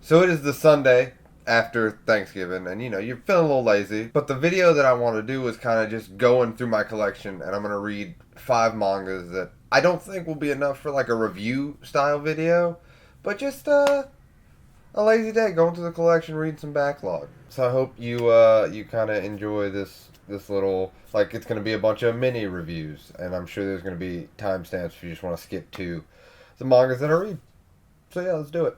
So it is the Sunday after Thanksgiving, and you're feeling a little lazy. But the video that I want to do is kind of just going through my collection, and I'm going to read 5 mangas that I don't think will be enough for like a review style video, but just a lazy day going through the collection, reading some backlog. So I hope you kind of enjoy this little, like, it's going to be a bunch of mini reviews, and I'm sure there's going to be timestamps if you just want to skip to the mangas that I read. So yeah, let's do it.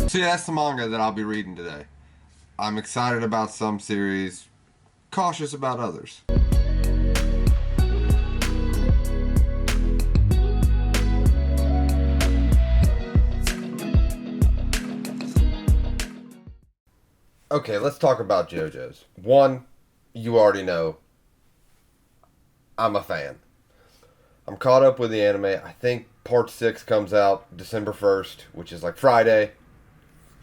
So yeah, that's the manga that I'll be reading today. I'm excited about some series, cautious about others. Okay, let's talk about JoJo's. One, you already know, I'm a fan. I'm caught up with the anime. I think part 6 comes out December 1st, which is like Friday.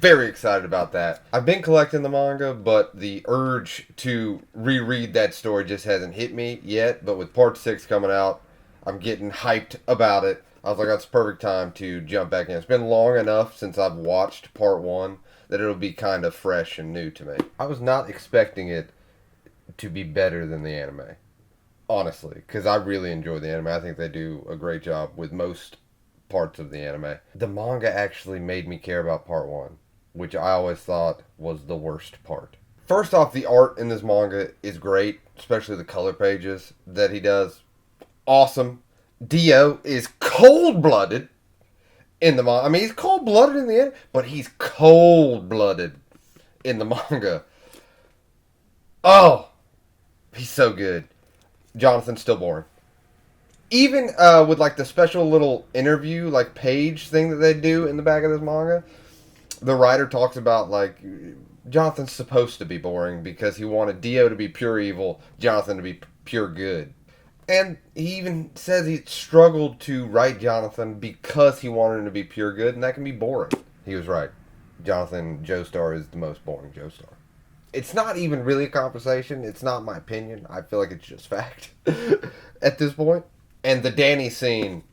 Very excited about that. I've been collecting the manga, but the urge to reread that story just hasn't hit me yet. But with part 6 coming out, I'm getting hyped about it. I was like, that's the perfect time to jump back in. It's been long enough since I've watched part 1 that it'll be kind of fresh and new to me. I was not expecting it to be better than the anime, honestly, because I really enjoy the anime. I think they do a great job with most parts of the anime. The manga actually made me care about part 1, which I always thought was the worst part. First off, the art in this manga is great, especially the color pages that he does. Awesome. Dio is cold-blooded in the manga. I mean, he's cold-blooded in the end, but he's cold-blooded in the manga. Oh, he's so good. Jonathan's still boring. Even with like the special little interview, like page thing that they do in the back of this manga, the writer talks about, like, Jonathan's supposed to be boring because he wanted Dio to be pure evil, Jonathan to be pure good. And he even says he struggled to write Jonathan because he wanted him to be pure good, and that can be boring. He was right. Jonathan Joestar is the most boring Joestar. It's not even really a conversation. It's not my opinion. I feel like it's just fact at this point. And the Danny scene,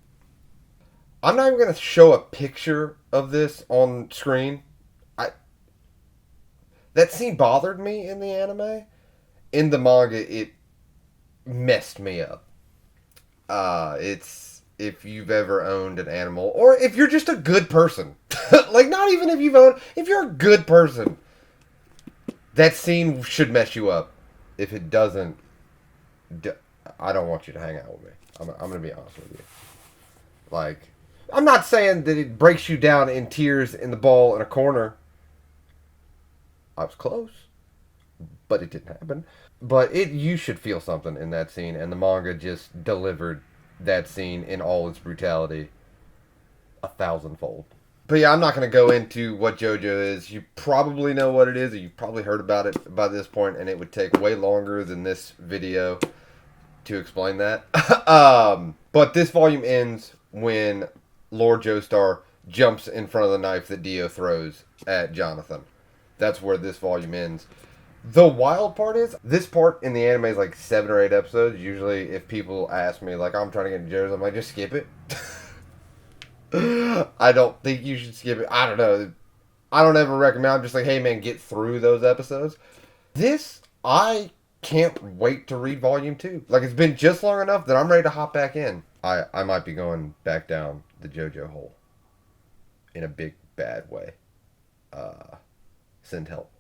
I'm not even going to show a picture of this on screen. That scene bothered me in the anime. In the manga, it messed me up. It's if you've ever owned an animal, or if you're just a good person. Like, not even if you're a good person, that scene should mess you up. If it doesn't, I don't want you to hang out with me. I'm going to be honest with you. Like, I'm not saying that it breaks you down in tears in the ball in a corner. I was close, but it didn't happen. But you should feel something in that scene, and the manga just delivered that scene in all its brutality 1,000-fold. But yeah, I'm not going to go into what JoJo is. You probably know what it is, or you've probably heard about it by this point, and it would take way longer than this video to explain that. But this volume ends when Lord Joestar jumps in front of the knife that Dio throws at Jonathan. That's where this volume ends. The wild part is, this part in the anime is like 7 or 8 episodes. Usually, if people ask me, like, I'm trying to get into JoJo, I'm like, just skip it. I don't think you should skip it. I don't know. I don't ever recommend. I'm just like, hey man, get through those episodes. This, I can't wait to read volume 2. Like, it's been just long enough that I'm ready to hop back in. I might be going back down the JoJo hole in a big bad way. Send help.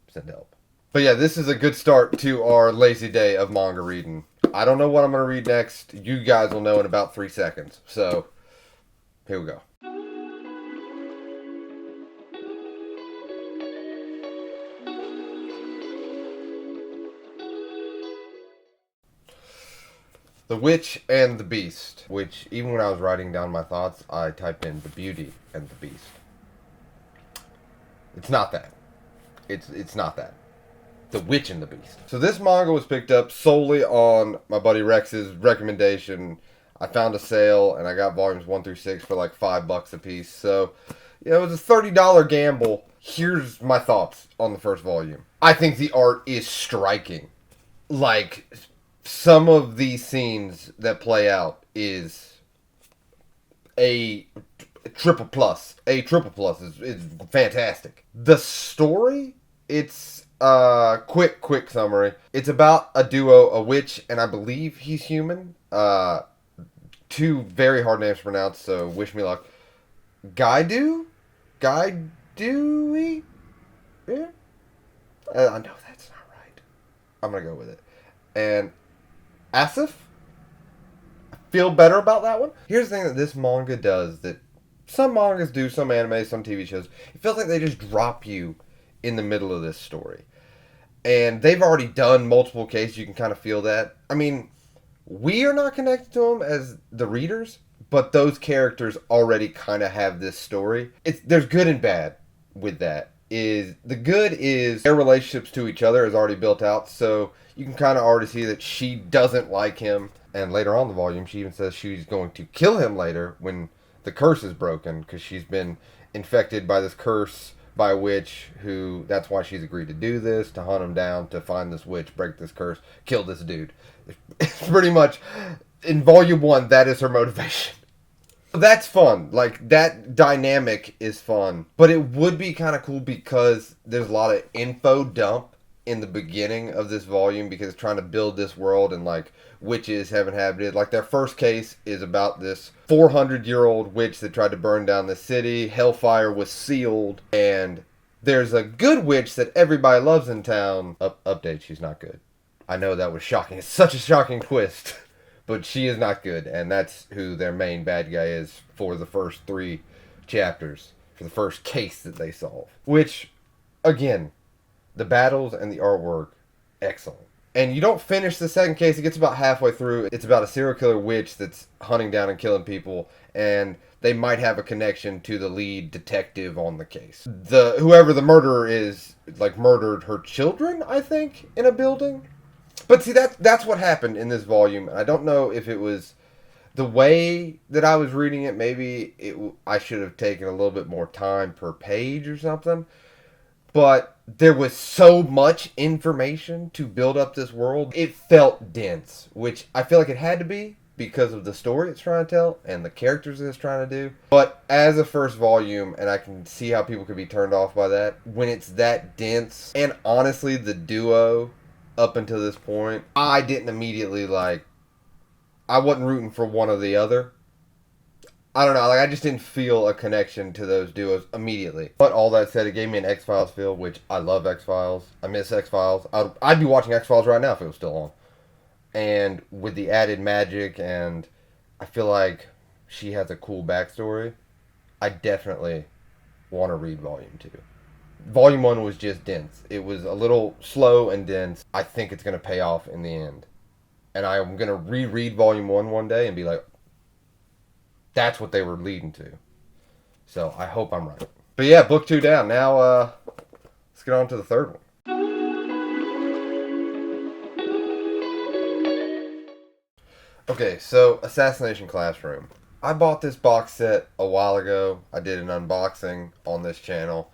Send help. But yeah, this is a good start to our lazy day of manga reading. I don't know what I'm going to read next. You guys will know in about 3 seconds. So, here we go. The Witch and the Beast, which even when I was writing down my thoughts, I typed in The Beauty and the Beast. It's not that. It's not that. The Witch and the Beast. So this manga was picked up solely on my buddy Rex's recommendation. I found a sale and I got volumes 1 through 6 for like $5 a piece. So, yeah, it was a $30 gamble. Here's my thoughts on the first volume. I think the art is striking. Like, some of these scenes that play out is a triple plus. A triple plus is fantastic. The story, it's quick summary. It's about a duo, a witch, and I believe he's human. Two very hard names to pronounce, so wish me luck. Gaidu? Gaidui? Yeah? I know that's not right. I'm gonna go with it. And Asif? I feel better about that one. Here's the thing that this manga does that some mangas do, some anime, some TV shows. It feels like they just drop you in the middle of this story. And they've already done multiple cases. You can kind of feel that. I mean, we are not connected to them as the readers, but those characters already kind of have this story. There's good and bad with that. Is the good is their relationships to each other is already built out, so you can kind of already see that she doesn't like him. And later on in the volume, she even says she's going to kill him later when the curse is broken, because she's been infected by this curse by a witch who, that's why she's agreed to do this, to hunt him down, to find this witch, break this curse, kill this dude. It's pretty much, in volume 1, that is her motivation. That's fun. Like, that dynamic is fun. But it would be kind of cool because there's a lot of info dump in the beginning of this volume because it's trying to build this world and, like, witches have inhabited. Like, their first case is about this 400-year-old witch that tried to burn down the city. Hellfire was sealed. And there's a good witch that everybody loves in town. Update, she's not good. I know that was shocking. It's such a shocking twist. But she is not good, and that's who their main bad guy is for the first 3 chapters, for the first case that they solve. Which, again, the battles and the artwork, excellent. And you don't finish the second case, it gets about halfway through. It's about a serial killer witch that's hunting down and killing people, and they might have a connection to the lead detective on the case. Whoever the murderer is, like, murdered her children, I think, in a building. But see, that's what happened in this volume. I don't know if it was the way that I was reading it. Maybe I should have taken a little bit more time per page or something. But there was so much information to build up this world. It felt dense, which I feel like it had to be because of the story it's trying to tell and the characters it's trying to do. But as a first volume, and I can see how people could be turned off by that, when it's that dense, and honestly, the duo up until this point, I didn't immediately, like, I wasn't rooting for one or the other. I don't know, like, I just didn't feel a connection to those duos immediately. But all that said, it gave me an X-Files feel, which I love X-Files. I miss X-Files. I'd be watching X-Files right now if it was still on. And with the added magic, and I feel like she has a cool backstory, I definitely want to read Volume 2. Volume 1 was just dense. It was a little slow and dense. I think it's going to pay off in the end. And I'm going to reread Volume 1 one day and be like, that's what they were leading to. So I hope I'm right. But yeah, book 2 down. Now let's get on to the third one. Okay, so Assassination Classroom. I bought this box set a while ago. I did an unboxing on this channel.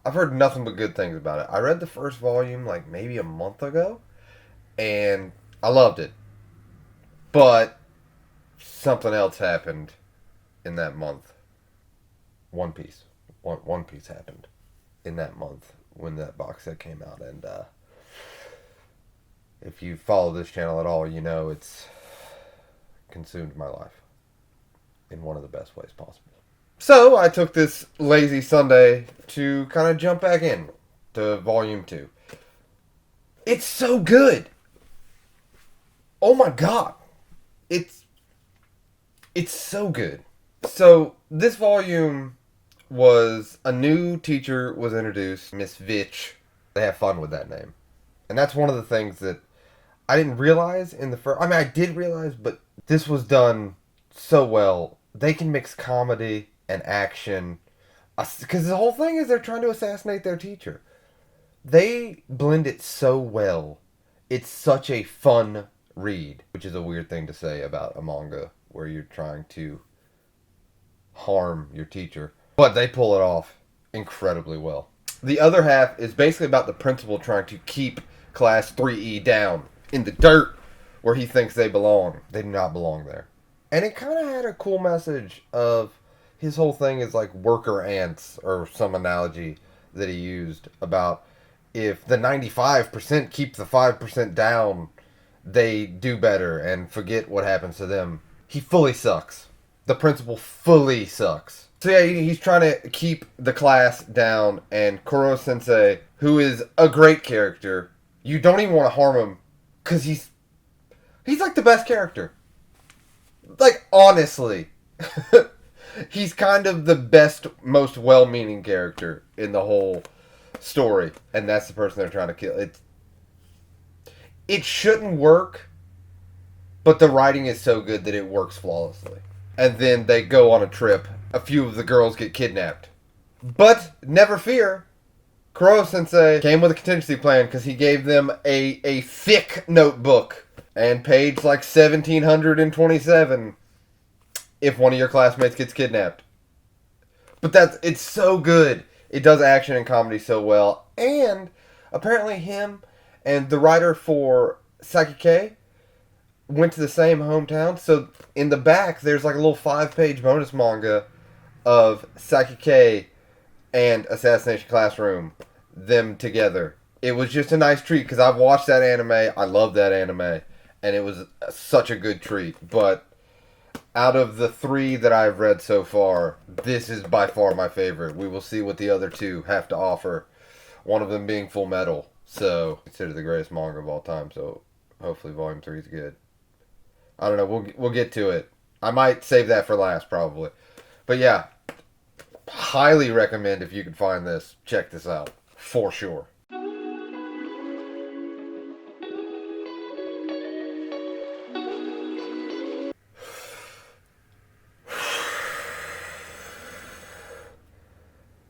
I've heard nothing but good things about it. I read the first volume like maybe a month ago, and I loved it. But something else happened in that month. One Piece. One Piece happened in that month when that box set came out. And if you follow this channel at all, you know it's consumed my life in one of the best ways possible. So I took this lazy Sunday to kind of jump back in to volume 2. It's so good. Oh my god. It's so good. So this volume was a new teacher was introduced, Miss Vitch. They have fun with that name. And that's one of the things that I didn't realize in the first... I mean, I did realize, but this was done so well. They can mix comedy and action. Because the whole thing is they're trying to assassinate their teacher. They blend it so well. It's such a fun read. Which is a weird thing to say about a manga where you're trying to harm your teacher. But they pull it off incredibly well. The other half is basically about the principal trying to keep Class 3E down in the dirt where he thinks they belong. They do not belong there. And it kind of had a cool message of his whole thing is like worker ants or some analogy that he used about if the 95% keep the 5% down, they do better and forget what happens to them. He fully sucks. The principal fully sucks. So yeah, he's trying to keep the class down, and Kuro Sensei, who is a great character, you don't even want to harm him because he's like the best character. Like, honestly. He's kind of the best, most well-meaning character in the whole story. And that's the person they're trying to kill. It shouldn't work, but the writing is so good that it works flawlessly. And then they go on a trip. A few of the girls get kidnapped. But, never fear, Kuro Sensei came with a contingency plan because he gave them a thick notebook. And page like 1727 if one of your classmates gets kidnapped. But it's so good. It does action and comedy so well. And apparently him and the writer for Sakike went to the same hometown. So in the back, there's like a little 5-page bonus manga of Sakike and Assassination Classroom, them together. It was just a nice treat because I've watched that anime. I love that anime. And it was such a good treat. But out of the 3 that I've read so far, this is by far my favorite. We will see what the other 2 have to offer. One of them being FullMetal. So, considered the greatest manga of all time. So, hopefully Volume 3 is good. I don't know. We'll get to it. I might save that for last, probably. But yeah, highly recommend if you can find this. Check this out. For sure.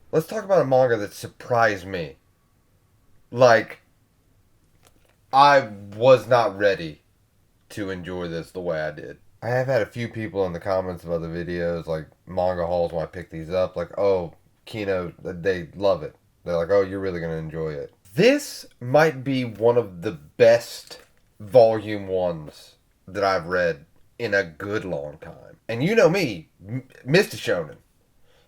Let's talk about a manga that surprised me. Like, I was not ready to enjoy this the way I did. I have had a few people in the comments of other videos, like manga hauls when I pick these up, like, oh, Kino, they love it. They're like, oh, you're really going to enjoy it. This might be one of the best volume 1s that I've read in a good long time. And you know me, Mr. Shonen.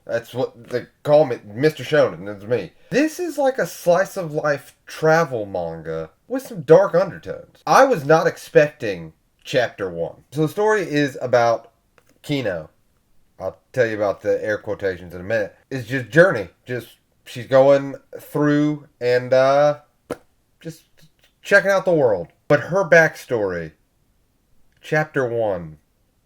That's what they call me, Mr. Shonen. That's me. This is like a slice of life travel manga with some dark undertones. I was not expecting chapter 1. So the story is about Kino. I'll tell you about the air quotations in a minute. It's just journey. Just she's going through and just checking out the world. But her backstory, chapter 1,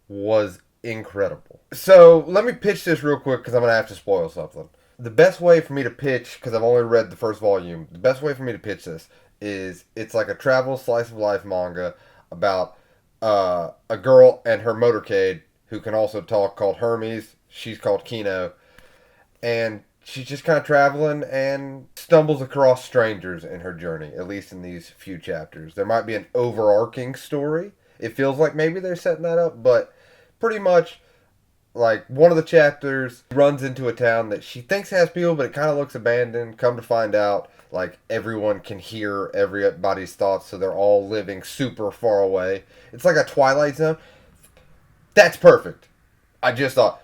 was incredible. So let me pitch this real quick because I'm going to have to spoil something. The best way for me to pitch, because I've only read the first volume, the best way for me to pitch this is it's like a travel slice of life manga about a girl and her motorcade who can also talk called Hermes. She's called Kino. and she's just kind of traveling and stumbles across strangers in her journey, at least in these few chapters. There might be an overarching story. It feels like maybe they're setting that up, but pretty much, like, one of the chapters runs into a town that she thinks has people, but it kind of looks abandoned. Come to find out, like, everyone can hear everybody's thoughts, so they're all living super far away. It's like a Twilight Zone. That's perfect. I just thought,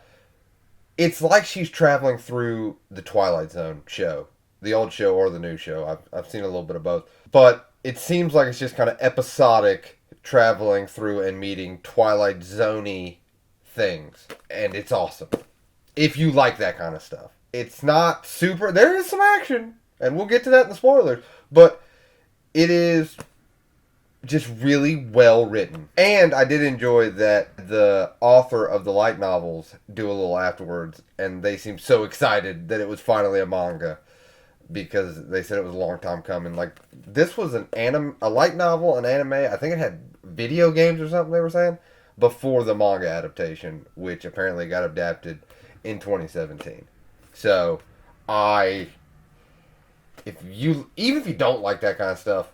it's like she's traveling through the Twilight Zone show, the old show or the new show. I've seen a little bit of both, but it seems like it's just kind of episodic, traveling through and meeting Twilight Zone-y things, and it's awesome. If you like that kind of stuff, it's not super. There is some action, and we'll get to that in the spoilers, but it is just really well written. And I did enjoy that the author of the light novels do a little afterwards, and they seemed so excited that it was finally a manga, because they said it was a long time coming. Like, this was a light novel, an anime. I think it had video games or something, they were saying, before the manga adaptation, which apparently got adapted in 2017. So, even if you don't like that kind of stuff,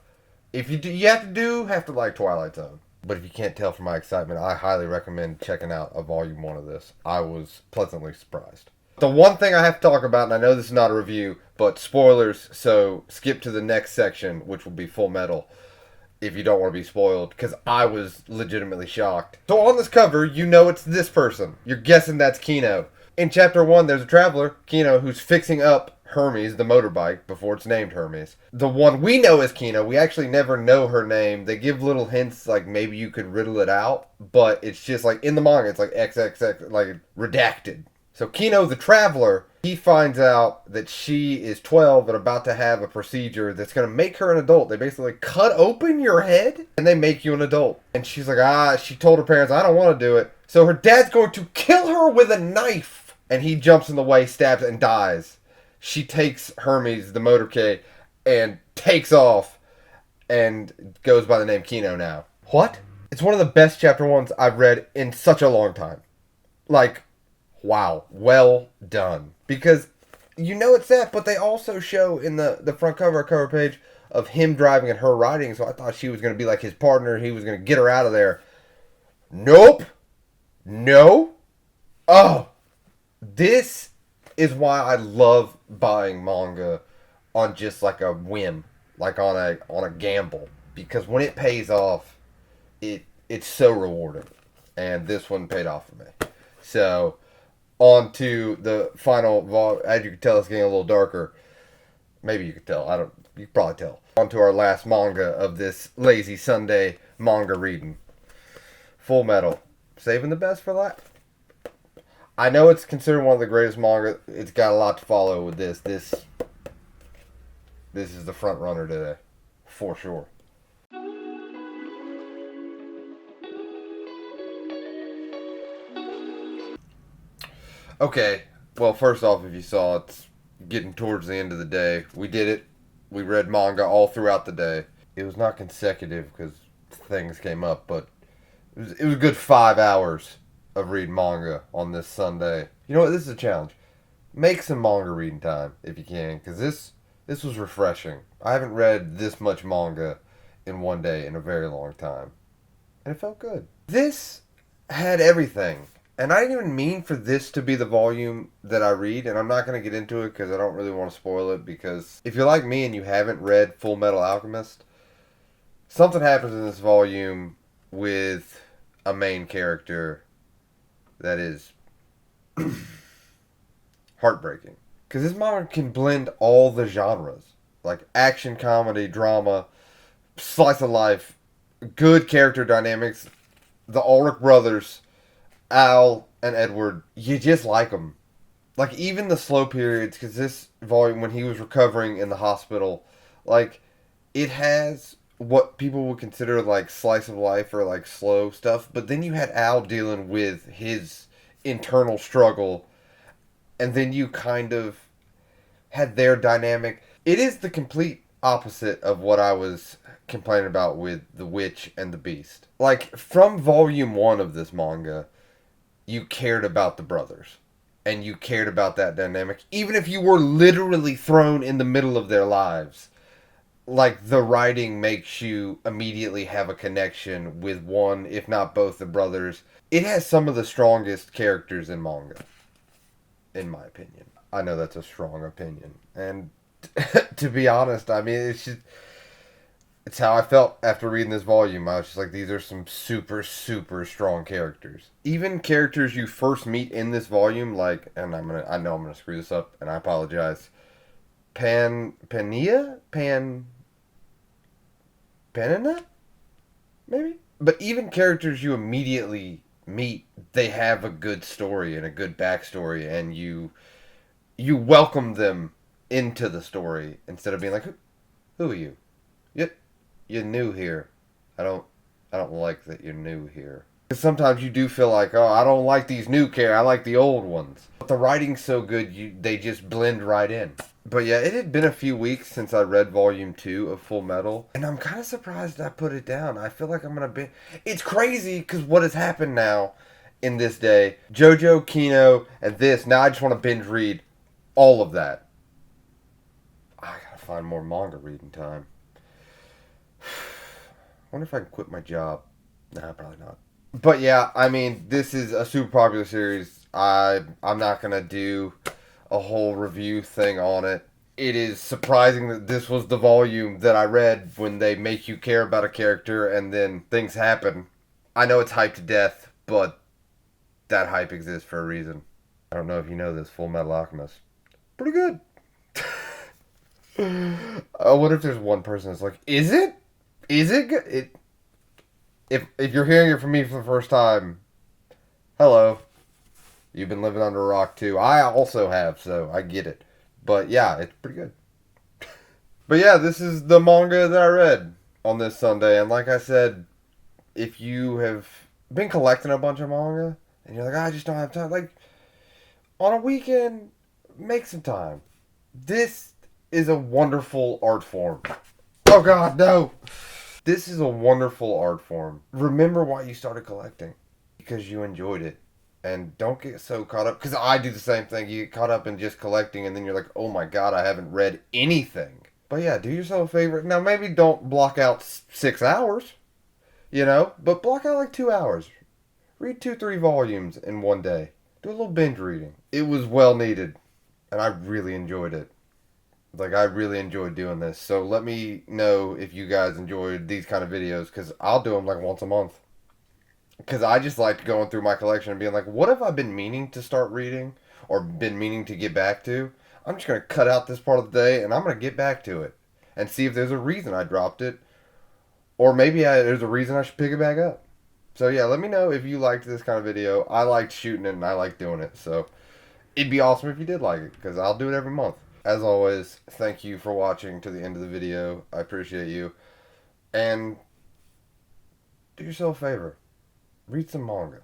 if you do, you have to like Twilight Zone. But if you can't tell from my excitement, I highly recommend checking out a volume 1 of this. I was pleasantly surprised. The one thing I have to talk about, and I know this is not a review, but spoilers, so skip to the next section, which will be FullMetal, if you don't want to be spoiled, because I was legitimately shocked. So on this cover, you know it's this person. You're guessing that's Kino. In chapter 1, there's a traveler, Kino, who's fixing up Hermes, the motorbike, before it's named Hermes. The one we know as Kino, we actually never know her name. They give little hints, like maybe you could riddle it out, but it's just like, in the manga, it's like XXX, like redacted. So Kino, the traveler, he finds out that she is 12 and about to have a procedure that's going to make her an adult. They basically cut open your head and they make you an adult. And she's like, she told her parents, I don't want to do it. So her dad's going to kill her with a knife. And he jumps in the way, stabs, and dies. She takes Hermes, the motorcade, and takes off and goes by the name Kino now. What? It's one of the best chapter 1s I've read in such a long time. Like, wow, well done. Because you know it's that, but they also show in the front cover page of him driving and her riding, so I thought she was going to be like his partner, he was going to get her out of there. Nope. No. Oh. This is why I love buying manga on just like a whim, like on a gamble, because when it pays off, it's so rewarding, and this one paid off for me. So, on to the final, as you can tell, it's getting a little darker. Maybe you could tell. You could probably tell. On to our last manga of this lazy Sunday manga reading. FullMetal. Saving the best for last. I know it's considered one of the greatest manga. It's got a lot to follow with this. This is the front runner today, for sure. Okay, well, first off, if you saw, it's getting towards the end of the day. We did it. We read manga all throughout the day. It was not consecutive because things came up, but it was a good 5 hours of reading manga on this Sunday. You know what? This is a challenge. Make some manga reading time if you can, because this was refreshing. I haven't read this much manga in one day in a very long time, and it felt good. This had everything. And I didn't even mean for this to be the volume that I read, and I'm not going to get into it because I don't really want to spoil it, because if you're like me and you haven't read FullMetal Alchemist, something happens in this volume with a main character that is heartbreaking. Because this manga can blend all the genres, like action, comedy, drama, slice of life, good character dynamics. The Ulrich brothers, Al and Edward, you just like them. Like, even the slow periods, because this volume, when he was recovering in the hospital, like, it has what people would consider, like, slice of life or, like, slow stuff. But then you had Al dealing with his internal struggle, and then you kind of had their dynamic. It is the complete opposite of what I was complaining about with The Witch and the Beast. Like, from volume 1 of this manga, you cared about the brothers. and you cared about that dynamic, even if you were literally thrown in the middle of their lives. Like, the writing makes you immediately have a connection with one, if not both, the brothers. It has some of the strongest characters in manga, in my opinion. I know that's a strong opinion. And to be honest, I mean, it's how I felt after reading this volume. I was just like, these are some super, super strong characters. Even characters you first meet in this volume, like, and I know I'm gonna screw this up, and I apologize. Panina, maybe. But even characters you immediately meet, they have a good story and a good backstory, and you welcome them into the story instead of being like, who are you? You're new here. I don't I don't like that you're new here. Because sometimes you do feel like, oh, I don't like these new characters. I like the old ones. But the writing's so good, they just blend right in. But yeah, it had been a few weeks since I read Volume 2 of Full Metal, and I'm kind of surprised I put it down. I feel like I'm going to be... It's crazy, because what has happened now in this day, Jojo, Kino, and this, now I just want to binge read all of that. I gotta find more manga reading time. I wonder if I can quit my job. Nah, probably not. But yeah, I mean, this is a super popular series. I'm not gonna do a whole review thing on it. It is surprising that this was the volume that I read when they make you care about a character and then things happen. I know it's hyped to death, but that hype exists for a reason. I don't know if you know this, Full Metal Alchemist. Pretty good. I wonder if there's one person that's like, is it? Is it good? If you're hearing it from me for the first time, hello. You've been living under a rock too. I also have, so I get it. But yeah, it's pretty good. But yeah, this is the manga that I read on this Sunday. And like I said, if you have been collecting a bunch of manga and you're like, I just don't have time, like, on a weekend, make some time. This is a wonderful art form. Oh god, no! This is a wonderful art form. Remember why you started collecting. Because you enjoyed it. And don't get so caught up. Because I do the same thing. You get caught up in just collecting and then you're like, oh my god, I haven't read anything. But yeah, do yourself a favor. Now maybe don't block out 6 hours. But block out like 2 hours. Read 2, 3 volumes in one day. Do a little binge reading. It was well needed. And I really enjoyed it. Like, I really enjoyed doing this. So let me know if you guys enjoyed these kind of videos, because I'll do them like once a month. Because I just liked going through my collection and being like, what have I been meaning to start reading or been meaning to get back to? I'm just going to cut out this part of the day and I'm going to get back to it and see if there's a reason I dropped it, or maybe there's a reason I should pick it back up. So yeah, let me know if you liked this kind of video. I liked shooting it and I liked doing it. So it'd be awesome if you did like it, because I'll do it every month. As always, thank you for watching to the end of the video. I appreciate you. And do yourself a favor. Read some manga.